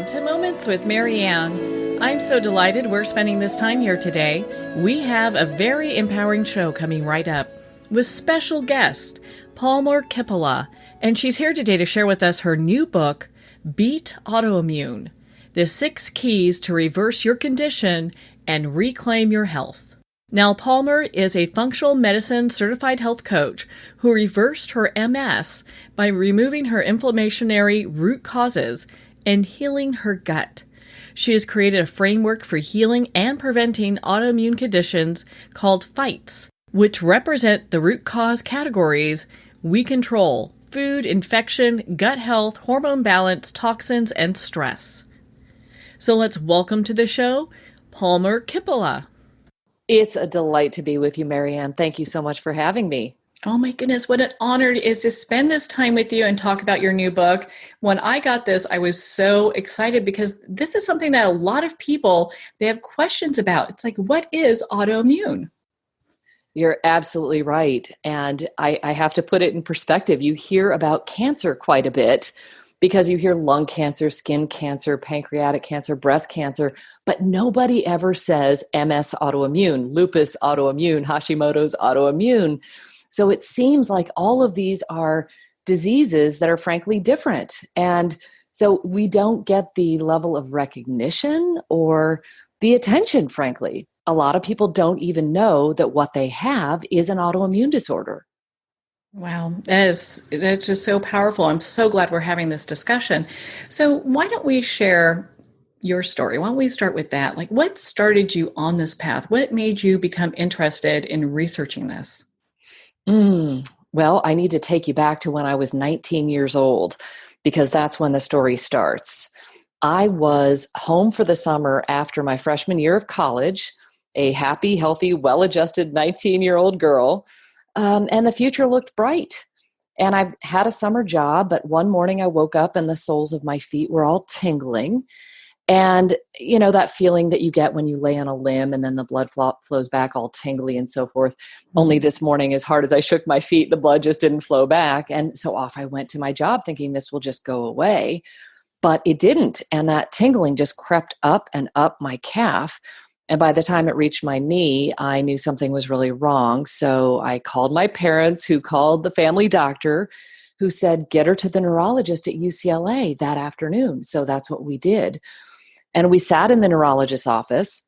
Welcome to Moments with Marianne. I'm so delighted we're spending this time here today. We have a very empowering show coming right up with special guest, Palmer Kippola, and she's here today to share with us her new book, Beat Autoimmune, the 6 Keys to Reverse Your Condition and Reclaim Your Health. Now, Palmer is a functional medicine certified health coach who reversed her MS by removing her inflammatory root causes and healing her gut. She has created a framework for healing and preventing autoimmune conditions called FIGHTS, which represent the root cause categories we control: food, infection, gut health, hormone balance, toxins, and stress. So let's welcome to the show, Palmer Kippola. It's a delight to be with you, Marianne. Thank you so much for having me. Oh my goodness, what an honor it is to spend this time with you and talk about your new book. When I got this, I was so excited because this is something that a lot of people, they have questions about. It's like, what is autoimmune? You're absolutely right. And I have to put it in perspective. You hear about cancer quite a bit because you hear lung cancer, skin cancer, pancreatic cancer, breast cancer, but nobody ever says MS autoimmune, lupus autoimmune, Hashimoto's autoimmune. So it seems like all of these are diseases that are frankly different. And so we don't get the level of recognition or the attention, frankly. A lot of people don't even know that what they have is an autoimmune disorder. Wow, that's just so powerful. I'm so glad we're having this discussion. So why don't we share your story? Why don't we start with that? Like, what started you on this path? What made you become interested in researching this? Well, I need to take you back to when I was 19 years old, because that's when the story starts. I was home for the summer after my freshman year of college, a happy, healthy, well-adjusted 19-year-old girl, and the future looked bright. And I've had a summer job, but one morning I woke up and the soles of my feet were all tingling. And, you know, that feeling that you get when you lay on a limb and then the blood flows back all tingly and so forth. Only this morning, as hard as I shook my feet, the blood just didn't flow back. And so off I went to my job thinking this will just go away. But it didn't. And that tingling just crept up and up my calf. And by the time it reached my knee, I knew something was really wrong. So I called my parents, who called the family doctor, who said, get her to the neurologist at UCLA that afternoon. So that's what we did. And we sat in the neurologist's office.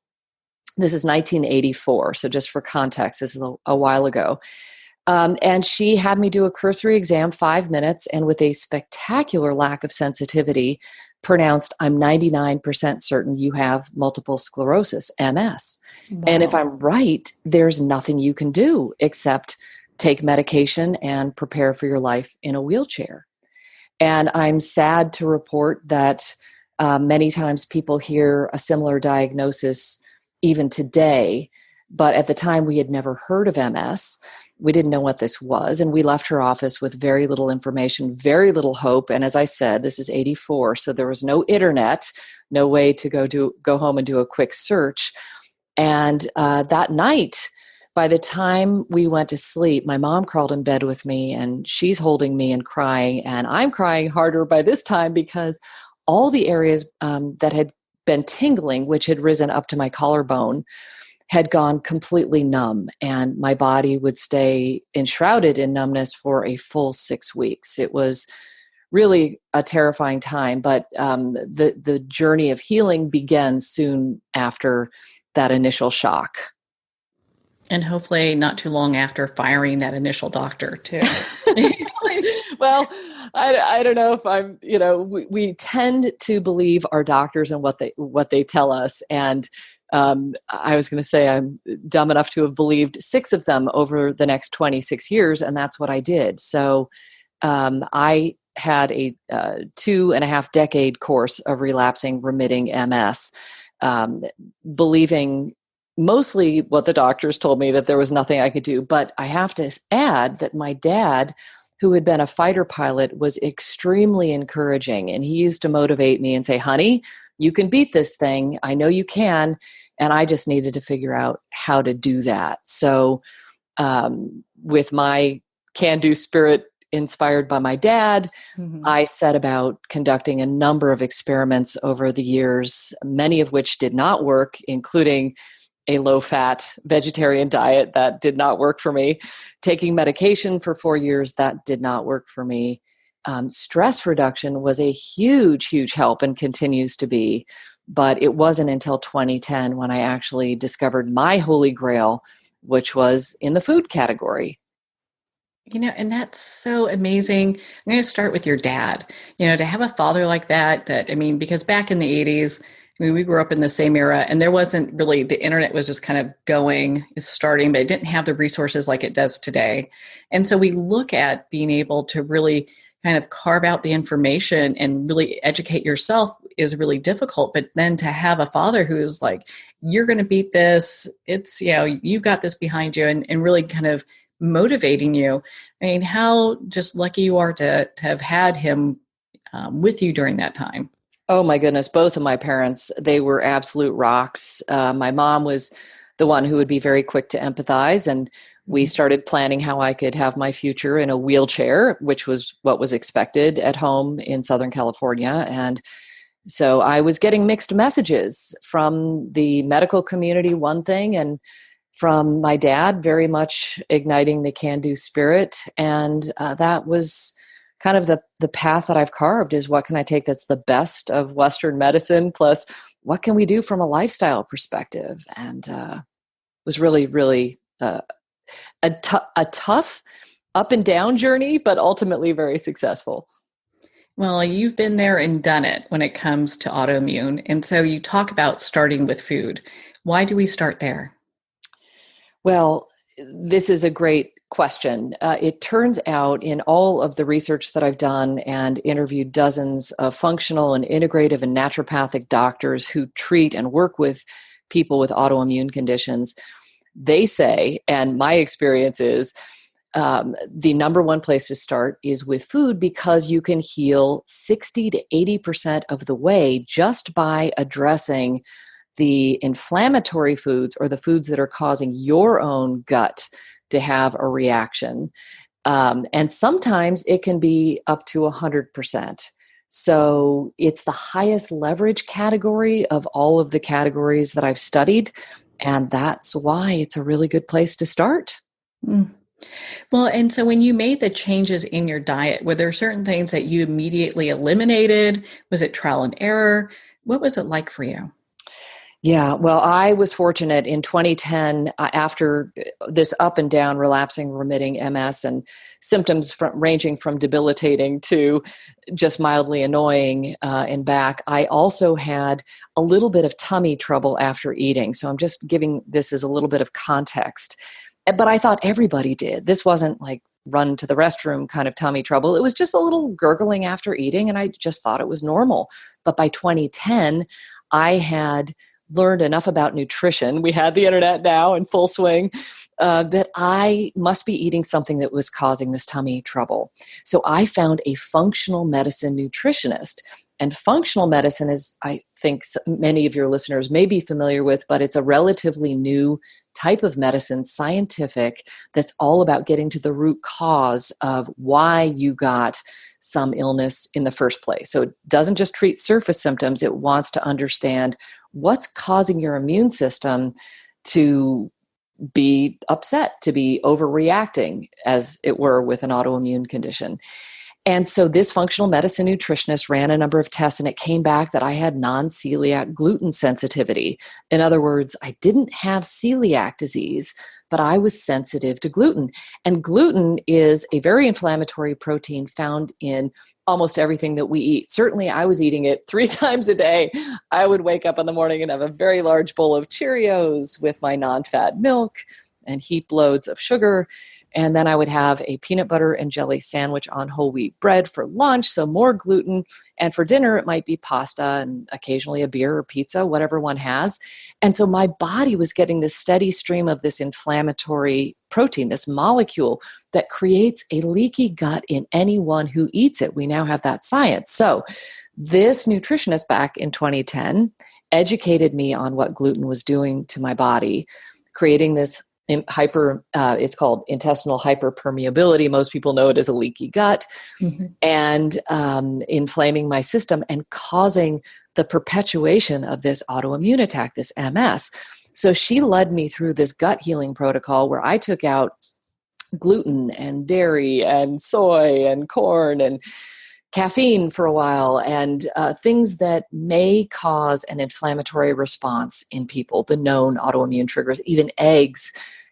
This is 1984. So just for context, this is a while ago. And she had me do a cursory exam, 5 minutes, and with a spectacular lack of sensitivity, pronounced, I'm 99% certain you have multiple sclerosis, MS. Wow. And if I'm right, there's nothing you can do except take medication and prepare for your life in a wheelchair. And I'm sad to report that many times people hear a similar diagnosis even today, but at the time we had never heard of MS. We didn't know what this was, and we left her office with very little information, very little hope. And as I said, this is 84, so there was no internet, no way to go home and do a quick search. And that night, by the time we went to sleep, my mom crawled in bed with me, and she's holding me and crying, and I'm crying harder by this time because all the areas that had been tingling, which had risen up to my collarbone, had gone completely numb, and my body would stay enshrouded in numbness for a full 6 weeks. It was really a terrifying time, but the journey of healing began soon after that initial shock. And hopefully not too long after firing that initial doctor, too. Well, I don't know if I'm, we tend to believe our doctors and what they tell us. And I was going to say I'm dumb enough to have believed 6 of them over the next 26 years. And that's what I did. So I had a 2.5 decade course of relapsing, remitting MS, believing mostly what the doctors told me, that there was nothing I could do. But I have to add that my dad, who had been a fighter pilot, was extremely encouraging. And he used to motivate me and say, honey, you can beat this thing. I know you can. And I just needed to figure out how to do that. So with my can-do spirit inspired by my dad, Mm-hmm. I set about conducting a number of experiments over the years, many of which did not work, including a low-fat vegetarian diet that did not work for me. Taking medication for 4 years, that did not work for me. Stress reduction was a huge, huge help and continues to be. But it wasn't until 2010 when I actually discovered my holy grail, which was in the food category. And that's so amazing. I'm going to start with your dad. To have a father like that, I mean, because back in the 80s, I mean, we grew up in the same era and there wasn't really, the internet was just kind of starting, but it didn't have the resources like it does today. And so we look at being able to really kind of carve out the information and really educate yourself is really difficult. But then to have a father who's like, you're going to beat this, you've got this behind you, and really kind of motivating you. I mean, how just lucky you are to have had him with you during that time. Oh my goodness, both of my parents, they were absolute rocks. My mom was the one who would be very quick to empathize, and we started planning how I could have my future in a wheelchair, which was what was expected at home in Southern California. And so I was getting mixed messages from the medical community, one thing, and from my dad, very much igniting the can-do spirit. And that was kind of the path that I've carved, is what can I take that's the best of Western medicine, plus what can we do from a lifestyle perspective? And was really, really a tough up and down journey, but ultimately very successful. Well, you've been there and done it when it comes to autoimmune. And so you talk about starting with food. Why do we start there? Well, this is a great question. It turns out in all of the research that I've done and interviewed dozens of functional and integrative and naturopathic doctors who treat and work with people with autoimmune conditions, they say, and my experience is, the number one place to start is with food, because you can heal 60 to 80% of the way just by addressing the inflammatory foods, or the foods that are causing your own gut to have a reaction. And sometimes it can be up to 100%. So it's the highest leverage category of all of the categories that I've studied. And that's why it's a really good place to start. Mm. Well, and so when you made the changes in your diet, were there certain things that you immediately eliminated? Was it trial and error? What was it like for you? Yeah, well, I was fortunate in 2010, after this up and down, relapsing, remitting MS, and symptoms ranging from debilitating to just mildly annoying and back. I also had a little bit of tummy trouble after eating. So I'm just giving this as a little bit of context. But I thought everybody did. This wasn't like run to the restroom kind of tummy trouble. It was just a little gurgling after eating, and I just thought it was normal. But by 2010, I had learned enough about nutrition. We had the internet now in full swing, that I must be eating something that was causing this tummy trouble. So I found a functional medicine nutritionist. And functional medicine is, I think many of your listeners may be familiar with, but it's a relatively new type of medicine, scientific, that's all about getting to the root cause of why you got some illness in the first place. So it doesn't just treat surface symptoms. It wants to understand what's causing your immune system to be upset, to be overreacting, as it were, with an autoimmune condition. And so this functional medicine nutritionist ran a number of tests, and it came back that I had non-celiac gluten sensitivity. In other words, I didn't have celiac disease, but I was sensitive to gluten. And gluten is a very inflammatory protein found in almost everything that we eat. Certainly, I was eating it 3 times a day. I would wake up in the morning and have a very large bowl of Cheerios with my non-fat milk and heap loads of sugar. And then I would have a peanut butter and jelly sandwich on whole wheat bread for lunch, so more gluten. And for dinner, it might be pasta and occasionally a beer or pizza, whatever one has. And so my body was getting this steady stream of this inflammatory protein, this molecule that creates a leaky gut in anyone who eats it. We now have that science. So this nutritionist back in 2010 educated me on what gluten was doing to my body, creating this it's called intestinal hyperpermeability. Most people know it as a leaky gut, and inflaming my system and causing the perpetuation of this autoimmune attack, this MS. So she led me through this gut healing protocol where I took out gluten and dairy and soy and corn and caffeine for a while, and things that may cause an inflammatory response in people, the known autoimmune triggers. Even eggs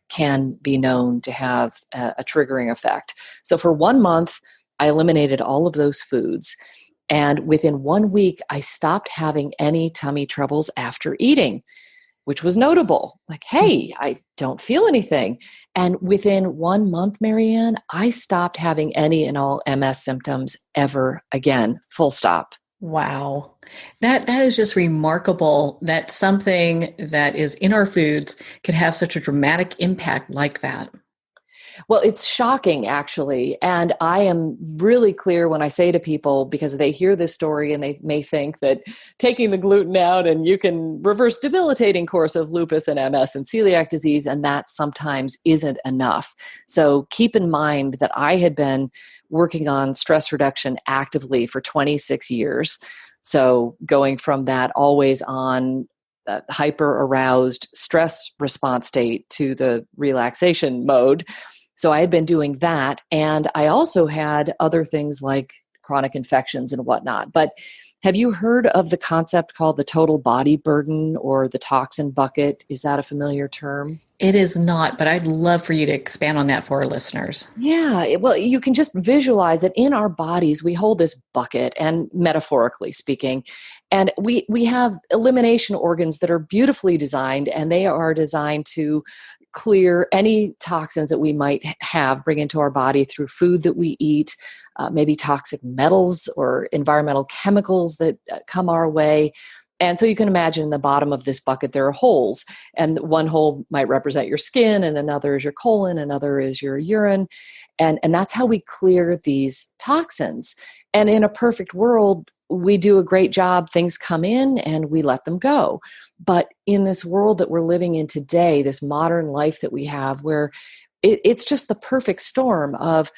can be known to have a triggering effect. So for 1 month, I eliminated all of those foods. And within 1 week, I stopped having any tummy troubles after eating, which was notable. Like, hey, I don't feel anything. And within 1 month, Marianne, I stopped having any and all MS symptoms ever again, full stop. Wow. That is just remarkable that something that is in our foods could have such a dramatic impact like that. Well, it's shocking, actually. And I am really clear when I say to people, because they hear this story and they may think that taking the gluten out and you can reverse debilitating course of lupus and MS and celiac disease, and that sometimes isn't enough. So keep in mind that I had been working on stress reduction actively for 26 years. So going from that always on hyper aroused stress response state to the relaxation mode. So I had been doing that. And I also had other things like chronic infections and whatnot. But have you heard of the concept called the total body burden or the toxin bucket? Is that a familiar term? It is not, but I'd love for you to expand on that for our listeners. Yeah, well, you can just visualize that in our bodies, we hold this bucket, and metaphorically speaking, and we have elimination organs that are beautifully designed, and they are designed to clear any toxins that we might bring into our body through food that we eat, maybe toxic metals or environmental chemicals that come our way. And so you can imagine in the bottom of this bucket, there are holes, and one hole might represent your skin, and another is your colon, another is your urine. And that's how we clear these toxins. And in a perfect world, we do a great job. Things come in and we let them go. But in this world that we're living in today, this modern life that we have, where it's just the perfect storm of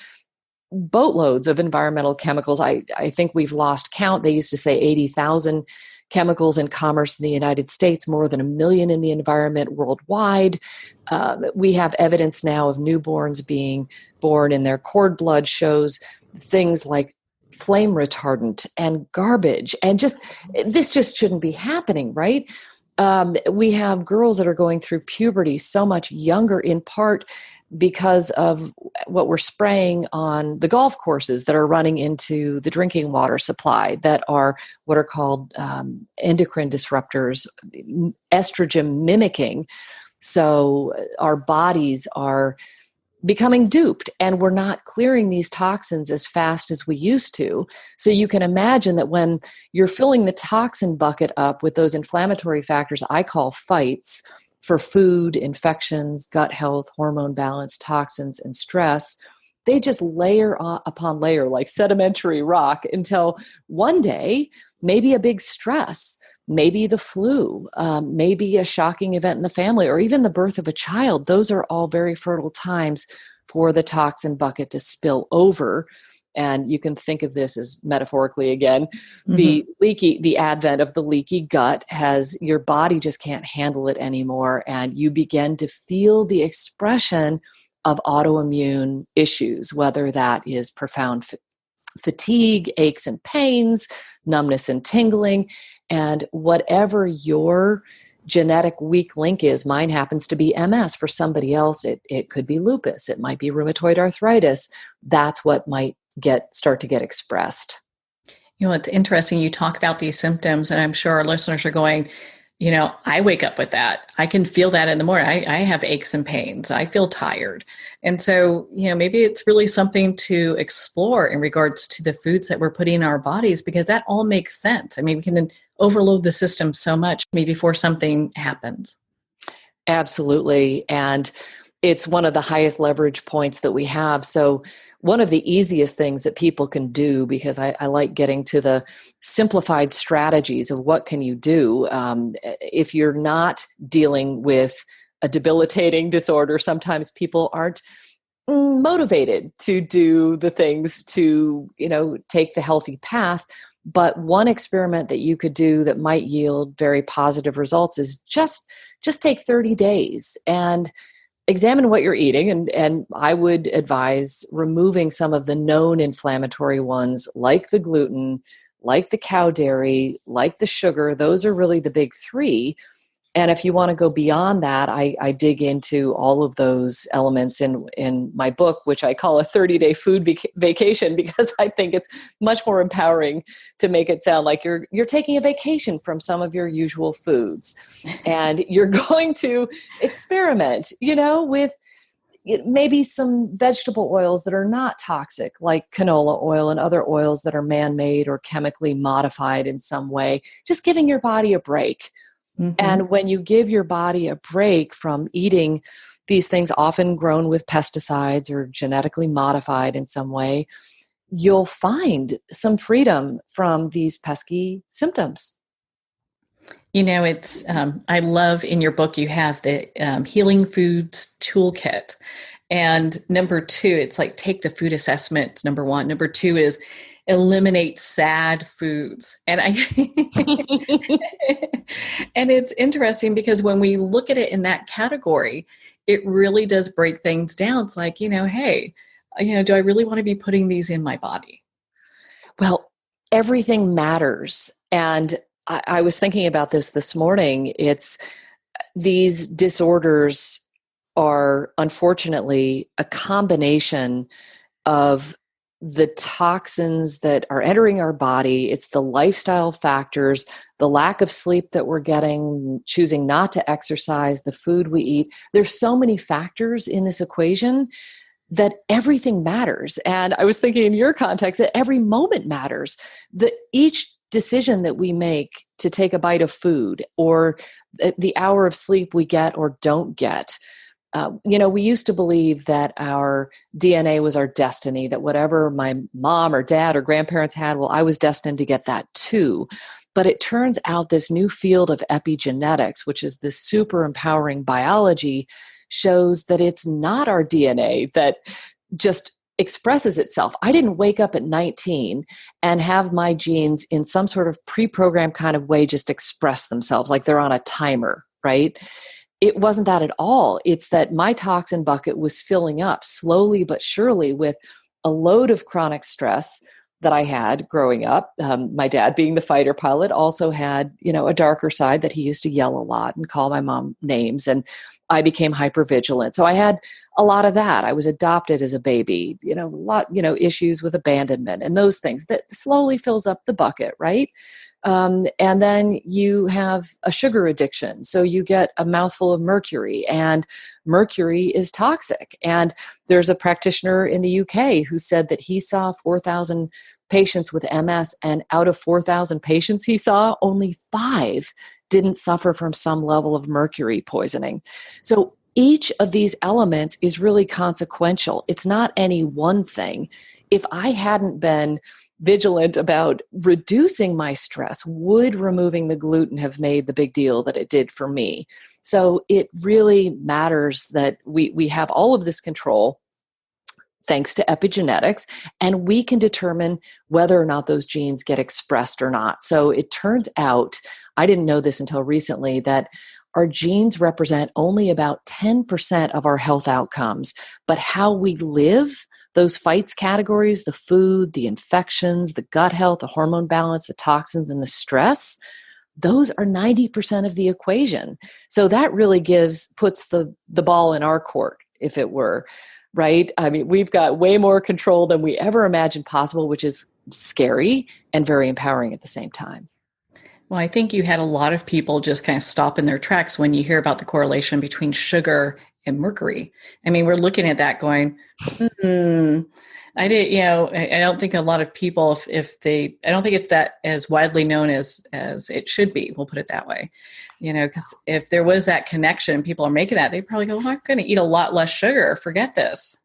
boatloads of environmental chemicals. I think we've lost count. They used to say 80,000 chemicals in commerce in the United States, more than 1 million in the environment worldwide. We have evidence now of newborns being born and their cord blood shows things like flame retardant and garbage. And this just shouldn't be happening, right? We have girls that are going through puberty so much younger, in part because of what we're spraying on the golf courses that are running into the drinking water supply, that are what are called endocrine disruptors, estrogen mimicking. So our bodies are becoming duped, and we're not clearing these toxins as fast as we used to. So you can imagine that when you're filling the toxin bucket up with those inflammatory factors I call fights for food, infections, gut health, hormone balance, toxins, and stress, they just layer upon layer like sedimentary rock until one day, maybe a big stress, maybe the flu, maybe a shocking event in the family, or even the birth of a child. Those are all very fertile times for the toxin bucket to spill over. And you can think of this as metaphorically again, the advent of the leaky gut has your body just can't handle it anymore. And you begin to feel the expression of autoimmune issues, whether that is profound fatigue, aches and pains, numbness and tingling, and whatever your genetic weak link is. Mine happens to be MS. For somebody else, it could be lupus. It might be rheumatoid arthritis. That's what might start to get expressed. You know, it's interesting you talk about these symptoms, and I'm sure our listeners are going, you know, I wake up with that. I can feel that in the morning. I have aches and pains. I feel tired. And so, you know, maybe it's really something to explore in regards to the foods that we're putting in our bodies, because that all makes sense. I mean, we can overload the system so much maybe before something happens. Absolutely. And it's one of the highest leverage points that we have. So one of the easiest things that people can do, because I like getting to the simplified strategies of what can you do if you're not dealing with a debilitating disorder, sometimes people aren't motivated to do the things to, take the healthy path. But one experiment that you could do that might yield very positive results is just take 30 days and examine what you're eating. And I would advise removing some of the known inflammatory ones like the gluten, like the cow dairy, like the sugar. Those are really the big three. And if you want to go beyond that, I dig into all of those elements in my book, which I call a 30-day food vacation, because I think it's much more empowering to make it sound like you're taking a vacation from some of your usual foods. And you're going to experiment, with maybe some vegetable oils that are not toxic, like canola oil and other oils that are man-made or chemically modified in some way, just giving your body a break. Mm-hmm. And when you give your body a break from eating these things often grown with pesticides or genetically modified in some way, you'll find some freedom from these pesky symptoms. It's, I love in your book, you have the Healing Foods Toolkit. And number 2, it's like take the food assessment, number 1. Number 2 is eliminate sad foods. And and it's interesting because when we look at it in that category, it really does break things down. It's like, hey, do I really want to be putting these in my body? Well, everything matters. And I was thinking about this morning. It's these disorders are unfortunately a combination of the toxins that are entering our body. It's the lifestyle factors, the lack of sleep that we're getting, choosing not to exercise, the food we eat. There's so many factors in this equation that everything matters. And I was thinking in your context that every moment matters. That each decision that we make to take a bite of food or the hour of sleep we get or don't get. We used to believe that our DNA was our destiny, that whatever my mom or dad or grandparents had, well, I was destined to get that too. But it turns out this new field of epigenetics, which is this super empowering biology, shows that it's not our DNA that just expresses itself. I didn't wake up at 19 and have my genes in some sort of pre-programmed kind of way just express themselves like they're on a timer, right? It wasn't that at all. It's that my toxin bucket was filling up slowly but surely with a load of chronic stress that I had growing up. My dad, being the fighter pilot, also had, a darker side that he used to yell a lot and call my mom names. And I became hypervigilant. So I had a lot of that. I was adopted as a baby, a lot, issues with abandonment and those things that slowly fills up the bucket, right? And then you have a sugar addiction. So you get a mouthful of mercury, and mercury is toxic. And there's a practitioner in the UK who said that he saw 4,000 patients with MS, and out of 4,000 patients he saw, only 5 didn't suffer from some level of mercury poisoning. So each of these elements is really consequential. It's not any one thing. If I hadn't been vigilant about reducing my stress, would removing the gluten have made the big deal that it did for me? So it really matters that we have all of this control thanks to epigenetics, and we can determine whether or not those genes get expressed or not. So it turns out, I didn't know this until recently, that our genes represent only about 10% of our health outcomes, but how we live, those fights categories, the food, the infections, the gut health, the hormone balance, the toxins, and the stress, those are 90% of the equation. So that really puts the ball in our court, if it were, right? I mean, we've got way more control than we ever imagined possible, which is scary and very empowering at the same time. Well, I think you had a lot of people just kind of stop in their tracks when you hear about the correlation between sugar and mercury. I mean, we're looking at that going, I don't think a lot of people, I don't think it's that as widely known as it should be. We'll put it that way, because if there was that connection, people are making that, they probably go, I'm going to eat a lot less sugar. Forget this.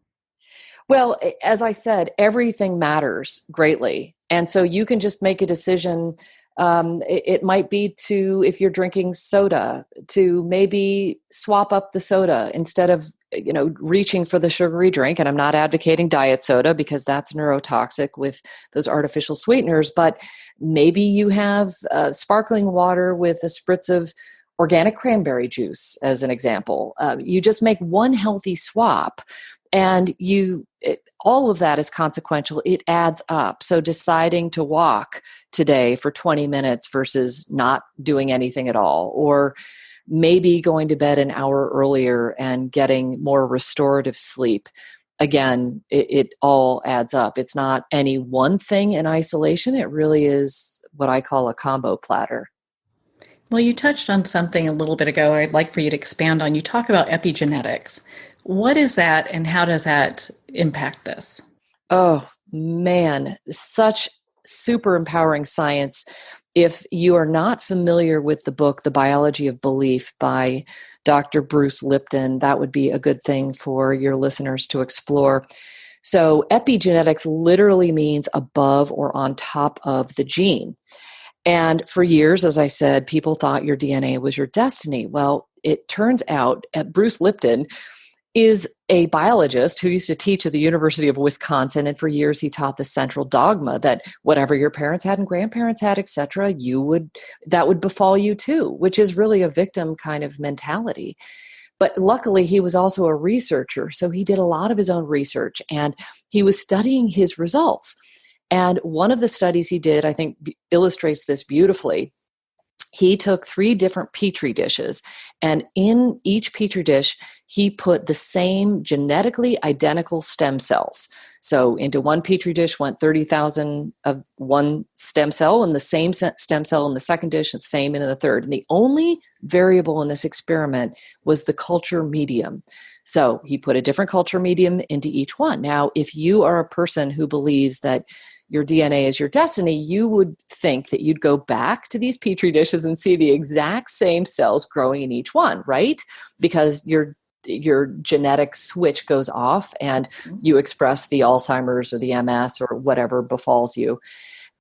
Well, as I said, everything matters greatly. And so you can just make a decision It might be to, if you're drinking soda, to maybe swap up the soda instead of, reaching for the sugary drink. And I'm not advocating diet soda because that's neurotoxic with those artificial sweeteners, but maybe you have sparkling water with a spritz of organic cranberry juice, as an example. You just make one healthy swap, and all of that is consequential. It adds up. So deciding to walk today for 20 minutes versus not doing anything at all, or maybe going to bed an hour earlier and getting more restorative sleep. Again, it all adds up. It's not any one thing in isolation. It really is what I call a combo platter. Well, you touched on something a little bit ago I'd like for you to expand on. You talk about epigenetics. What is that, and how does that impact this? Oh, man, such super empowering science. If you are not familiar with the book, The Biology of Belief by Dr. Bruce Lipton, that would be a good thing for your listeners to explore. So epigenetics literally means above or on top of the gene. And for years, as I said, people thought your DNA was your destiny. Well, it turns out Bruce Lipton is a biologist who used to teach at the University of Wisconsin, and for years he taught the central dogma that whatever your parents had and grandparents had, etc., that would befall you too, which is really a victim kind of mentality. But luckily, he was also a researcher, so he did a lot of his own research, and he was studying his results. And one of the studies he did, I think, illustrates this beautifully. He took 3 different petri dishes, and in each petri dish, he put the same genetically identical stem cells. So into one petri dish went 30,000 of one stem cell, and the same stem cell in the second dish, and the same in the third. And the only variable in this experiment was the culture medium. So he put a different culture medium into each one. Now, if you are a person who believes that your DNA is your destiny, you would think that you'd go back to these petri dishes and see the exact same cells growing in each one, right? Because your genetic switch goes off and you express the Alzheimer's or the MS or whatever befalls you.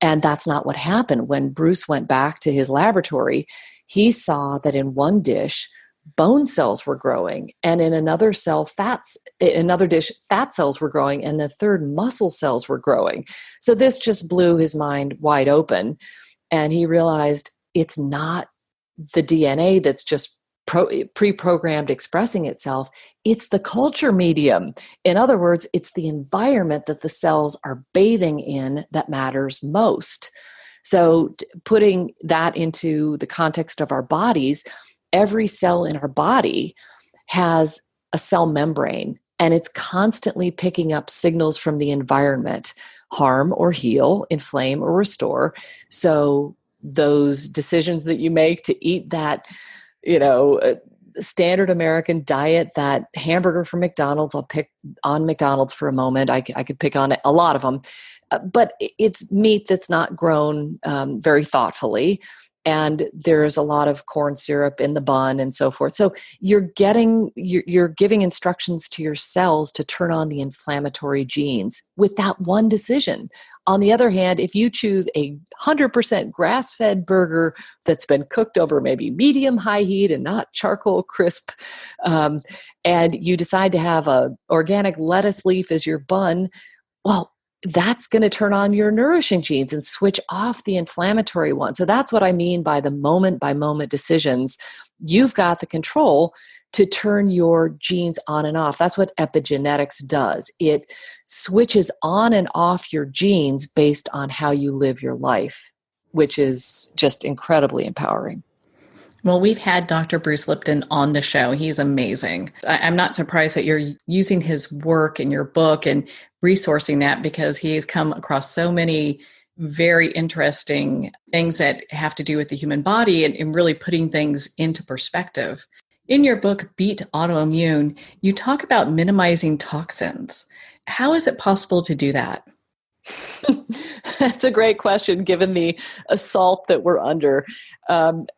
And that's not what happened. When Bruce went back to his laboratory, he saw that in one dish, bone cells were growing, and in another dish, fat cells were growing, and the third, muscle cells were growing. So this just blew his mind wide open, and he realized it's not the DNA that's just pre-programmed expressing itself. It's the culture medium. In other words, it's the environment that the cells are bathing in that matters most. So putting that into the context of our bodies, every cell in our body has a cell membrane, and it's constantly picking up signals from the environment, harm or heal, inflame or restore. So those decisions that you make to eat that, standard American diet, that hamburger from McDonald's, I'll pick on McDonald's for a moment. I could pick on a lot of them, but it's meat that's not grown very thoughtfully. And there's a lot of corn syrup in the bun and so forth. So you're giving instructions to your cells to turn on the inflammatory genes with that one decision. On the other hand, if you choose a 100% grass-fed burger that's been cooked over maybe medium-high heat and not charcoal crisp, and you decide to have a organic lettuce leaf as your bun, well, that's going to turn on your nourishing genes and switch off the inflammatory ones. So that's what I mean by the moment-by-moment decisions. You've got the control to turn your genes on and off. That's what epigenetics does. It switches on and off your genes based on how you live your life, which is just incredibly empowering. Well, we've had Dr. Bruce Lipton on the show. He's amazing. I'm not surprised that you're using his work in your book and resourcing that, because he's come across so many very interesting things that have to do with the human body and really putting things into perspective. In your book, Beat Autoimmune, you talk about minimizing toxins. How is it possible to do that? That's a great question, given the assault that we're under.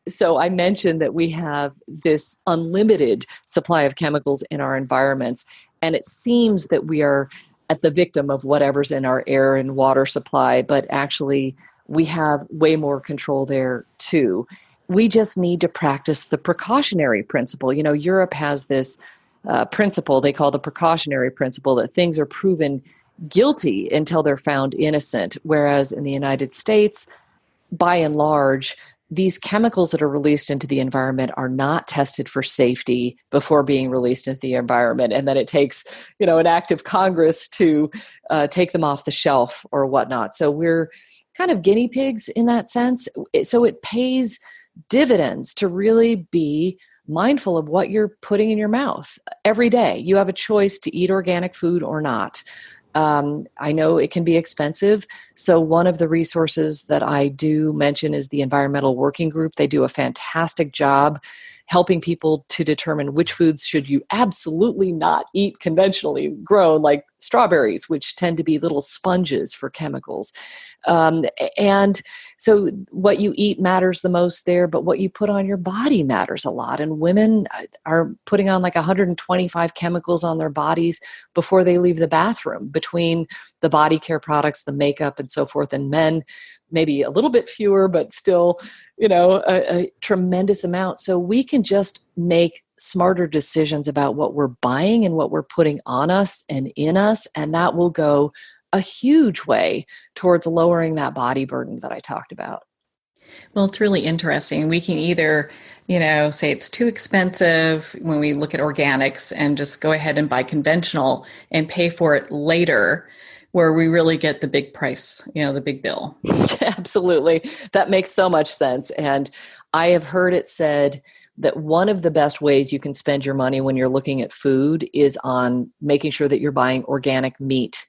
So I mentioned that we have this unlimited supply of chemicals in our environments, and it seems that we are at the victim of whatever's in our air and water supply, but actually we have way more control there too. We just need to practice the precautionary principle. Europe has this principle they call the precautionary principle, that things are proven guilty until they're found innocent. Whereas in the United States, by and large, these chemicals that are released into the environment are not tested for safety before being released into the environment. And then it takes, an act of Congress to take them off the shelf or whatnot. So we're kind of guinea pigs in that sense. So it pays dividends to really be mindful of what you're putting in your mouth every day. You have a choice to eat organic food or not. I know it can be expensive. So one of the resources that I do mention is the Environmental Working Group. They do a fantastic job helping people to determine which foods should you absolutely not eat conventionally grown, like strawberries, which tend to be little sponges for chemicals. And so what you eat matters the most there, but what you put on your body matters a lot. And women are putting on like 125 chemicals on their bodies before they leave the bathroom, between the body care products, the makeup, and so forth. And men, maybe a little bit fewer, but still, a tremendous amount. So we can just make smarter decisions about what we're buying and what we're putting on us and in us. And that will go a huge way towards lowering that body burden that I talked about. Well, it's really interesting. We can either, say it's too expensive when we look at organics and just go ahead and buy conventional and pay for it later, where we really get the big price, the big bill. Absolutely. That makes so much sense. And I have heard it said that one of the best ways you can spend your money when you're looking at food is on making sure that you're buying organic meat,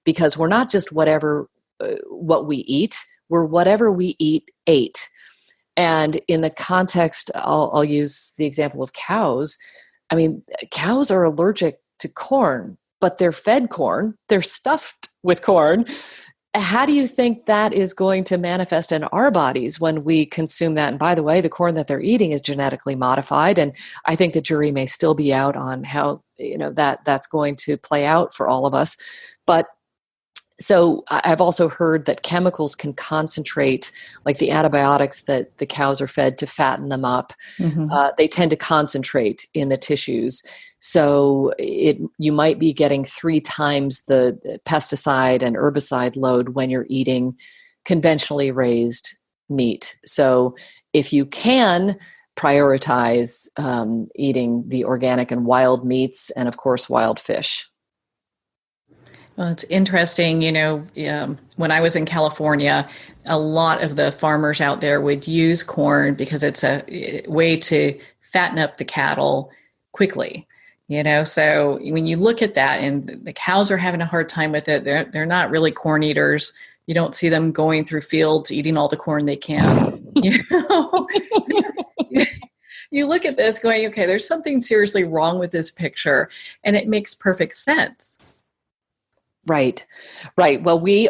because we're not just what we eat, we're whatever we eat ate. And in the context, I'll use the example of cows. I mean, cows are allergic to corn, but they're fed corn, they're stuffed with corn. How do you think that is going to manifest in our bodies when we consume that? And by the way, the corn that they're eating is genetically modified. And I think the jury may still be out on how, that's going to play out for all of us. But so I've also heard that chemicals can concentrate, like the antibiotics that the cows are fed to fatten them up. Mm-hmm. They tend to concentrate in the tissues. So you might be getting 3 times the pesticide and herbicide load when you're eating conventionally raised meat. So if you can prioritize eating the organic and wild meats, and of course wild fish. Well, it's interesting, when I was in California, a lot of the farmers out there would use corn because it's a way to fatten up the cattle quickly, So when you look at that, and the cows are having a hard time with it, they're not really corn eaters. You don't see them going through fields eating all the corn they can. You look at this going, okay, there's something seriously wrong with this picture, and it makes perfect sense. Right. Well, we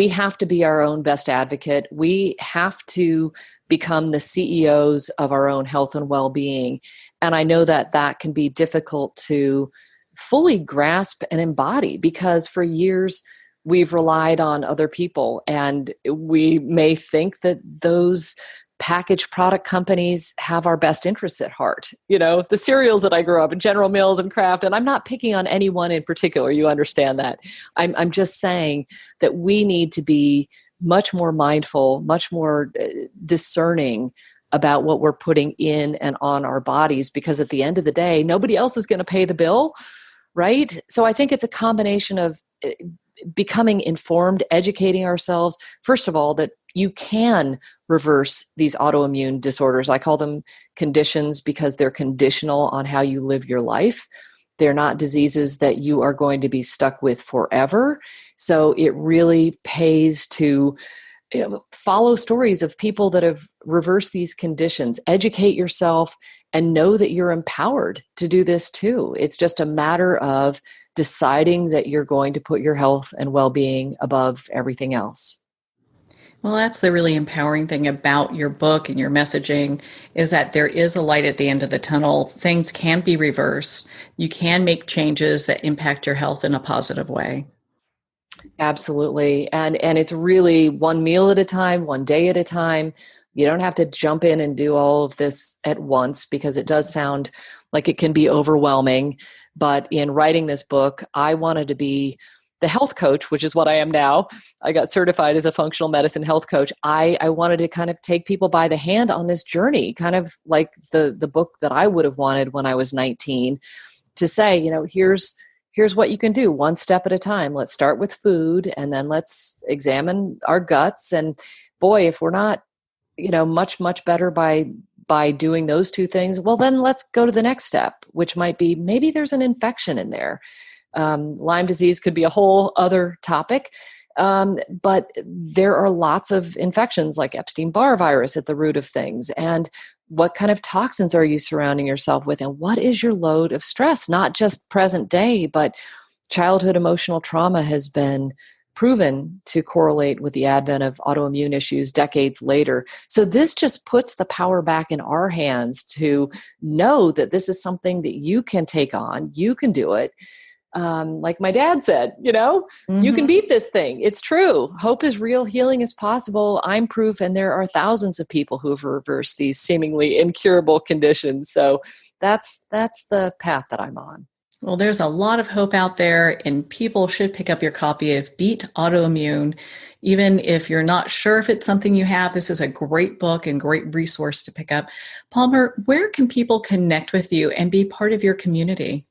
have to be our own best advocate. We have to become the CEOs of our own health and well-being. And I know that can be difficult to fully grasp and embody, because for years we've relied on other people, and we may think that those packaged product companies have our best interests at heart. The cereals that I grew up in, General Mills and Kraft, and I'm not picking on anyone in particular. You understand that. I'm just saying that we need to be much more mindful, much more discerning about what we're putting in and on our bodies, because at the end of the day, nobody else is going to pay the bill, right? So I think it's a combination of becoming informed, educating ourselves, first of all, that you can reverse these autoimmune disorders. I call them conditions because they're conditional on how you live your life. They're not diseases that you are going to be stuck with forever. So it really pays to follow stories of people that have reversed these conditions, educate yourself, and know that you're empowered to do this too. It's just a matter of deciding that you're going to put your health and well-being above everything else. Well, that's the really empowering thing about your book and your messaging, is that there is a light at the end of the tunnel. Things can be reversed. You can make changes that impact your health in a positive way. Absolutely. And it's really one meal at a time, one day at a time. You don't have to jump in and do all of this at once because it does sound like it can be overwhelming. But in writing this book, I wanted to be the health coach, which is what I am now. I got certified as a functional medicine health coach. I wanted to kind of take people by the hand on this journey, kind of like the book that I would have wanted when I was 19, to say, here's what you can do one step at a time. Let's start with food, and then let's examine our guts. And boy, if we're not, much better by doing those two things, well, then let's go to the next step, which might be maybe there's an infection in there. Lyme disease could be a whole other topic. But there are lots of infections like Epstein-Barr virus at the root of things. And what kind of toxins are you surrounding yourself with? And what is your load of stress? Not just present day, but childhood emotional trauma has been proven to correlate with the advent of autoimmune issues decades later. So this just puts the power back in our hands to know that this is something that you can take on. You can do it. Like my dad said, you can beat this thing. It's true. Hope is real. Healing is possible. I'm proof. And there are thousands of people who have reversed these seemingly incurable conditions. So that's the path that I'm on. Well, there's a lot of hope out there, and people should pick up your copy of Beat Autoimmune. Even if you're not sure if it's something you have, this is a great book and great resource to pick up. Palmer, where can people connect with you and be part of your community?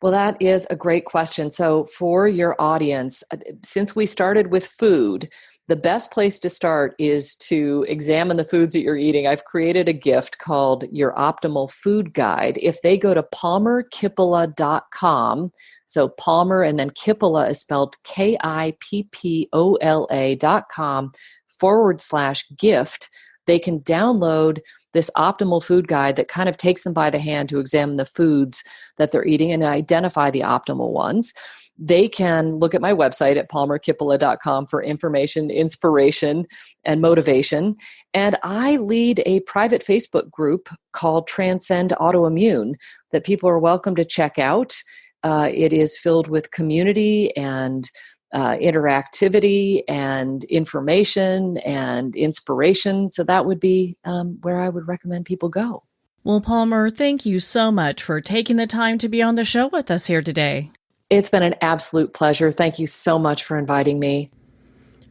Well, that is a great question. So for your audience, since we started with food, the best place to start is to examine the foods that you're eating. I've created a gift called Your Optimal Food Guide. If they go to palmerkippola.com, so Palmer and then Kippola is spelled KIPPOLA.com/gift, they can download this optimal food guide that kind of takes them by the hand to examine the foods that they're eating and identify the optimal ones. They can look at my website at palmerkippola.com for information, inspiration, and motivation. And I lead a private Facebook group called Transcend Autoimmune that people are welcome to check out. It is filled with community and interactivity and information and inspiration. So that would be where I would recommend people go. Well, Palmer, thank you so much for taking the time to be on the show with us here today. It's been an absolute pleasure. Thank you so much for inviting me.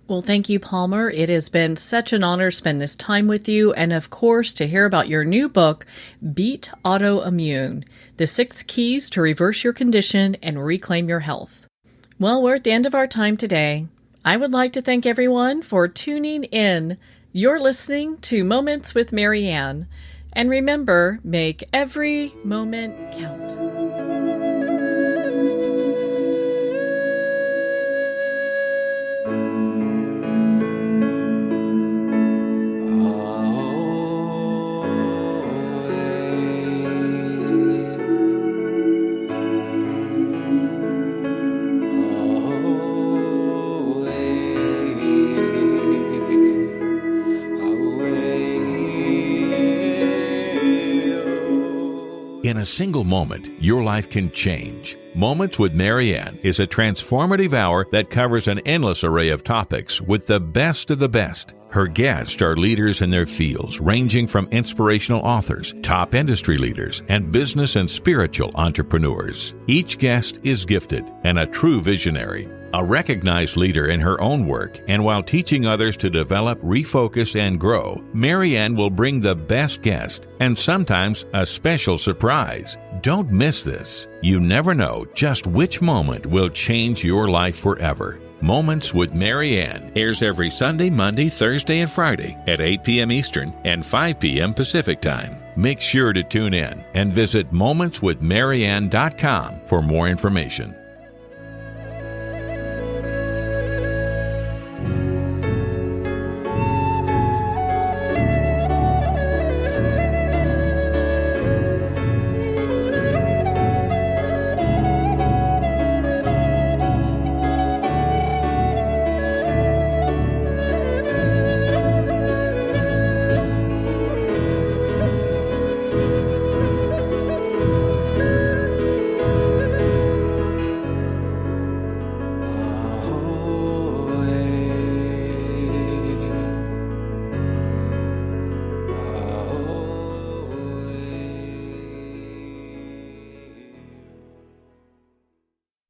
Well, thank you, Palmer. It has been such an honor to spend this time with you, and of course, to hear about your new book, Beat Autoimmune, The 6 Keys to Reverse Your Condition and Reclaim Your Health. Well, we're at the end of our time today. I would like to thank everyone for tuning in. You're listening to Moments with Marianne. And remember, make every moment count. In a single moment, your life can change. Moments with Marianne is a transformative hour that covers an endless array of topics with the best of the best. Her guests are leaders in their fields, ranging from inspirational authors, top industry leaders, and business and spiritual entrepreneurs. Each guest is gifted and a true visionary, a recognized leader in her own work, and while teaching others to develop, refocus, and grow, Marianne will bring the best guest and sometimes a special surprise. Don't miss this. You never know just which moment will change your life forever. Moments with Marianne airs every Sunday, Monday, Thursday, and Friday at 8 p.m. Eastern and 5 p.m. Pacific Time. Make sure to tune in and visit momentswithmarianne.com for more information.